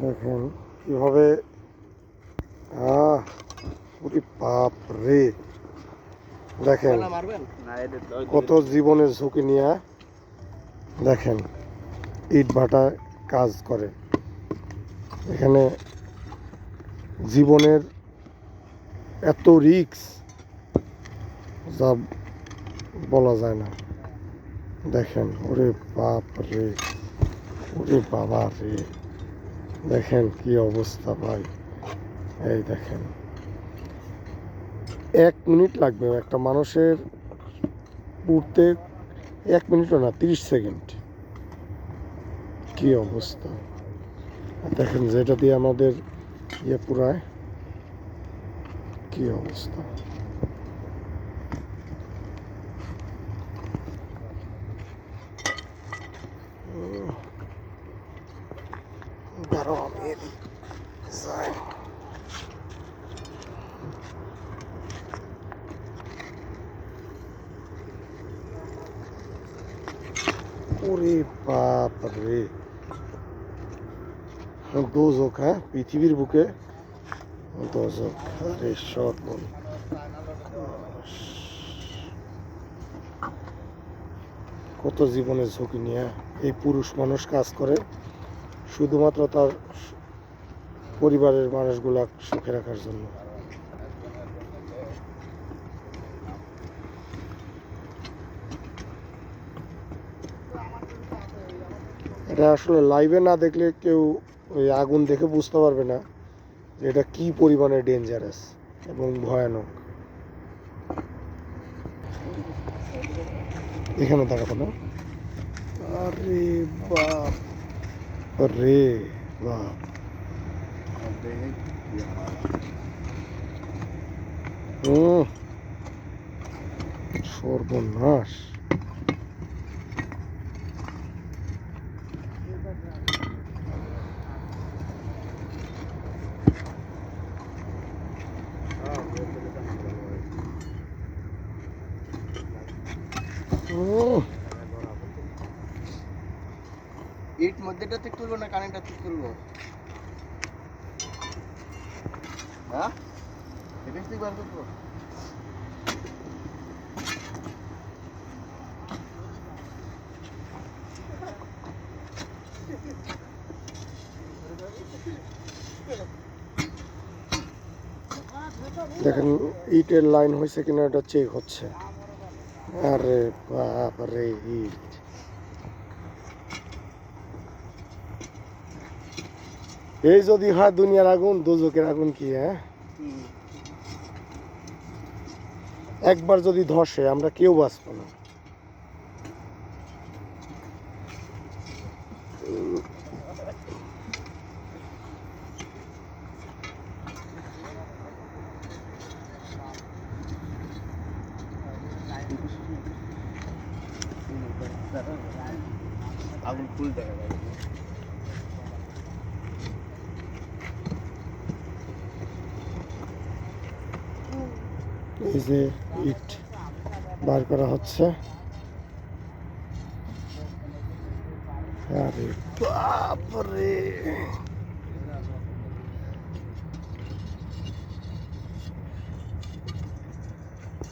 দেখেন কিভাবে ওরে বাপ রে, দেখেন কত জীবনের ঝুঁকি নিয়ে দেখেন ইট ভাটা কাজ করে। এখানে জীবনের এত রিস্ক যা বলা যায় না। দেখেন ওরে বাপ রে, ওরে বাবা রে, দেখেন কি অবস্থা ভাই। এই দেখেন 1 মিনিট লাগবে একটা মানুষের উঠতে, 1 মিনিটও না, 30 সেকেন্ড। কি অবস্থা দেখেন, যেটা দিয়ে আমাদের ইয়ে পুরায়, কি অবস্থা। দাঁড়াও আমি এদিক যাই। ওরে বাপ রে, দোজক, হ্যাঁ পৃথিবীর বুকে দোজক। আরে সর্বন, কত জীবনের ঝুঁকি নিয়ে এই পুরুষ মানুষ কাজ করে শুধুমাত্র তার পরিবারের মানুষগুলা সুখে রাখার জন্য। এটা আসলে লাইভে না দেখলে কেউ ওই আগুন দেখে বুঝতে পারবে না যে এটা কি পরিমাণে ডেঞ্জারাস এবং ভয়ানক। এখানে দাঁড়াবো না। আরে বাপ রে বাপ, সর্বনাশ। ইট মধ্যেটা ঠিক করবো না কারেন্টটা ঠিক করবো? হ্যাঁ এটা ঠিক বার করবো। দেখেন ইটের লাইন হয়েছে কিনা এটা চেক হচ্ছে। আরে বাপ রে, ইট এই যদি হয় দুনিয়ার আগুন, দোজকের আগুন কি, হ্যাঁ একবার যদি ধসে আমরা কেউ বাঁচবো না। আগুন ফুল দেখা যায়। এই যে ইট বার করা হচ্ছে। আরে বাপ রে।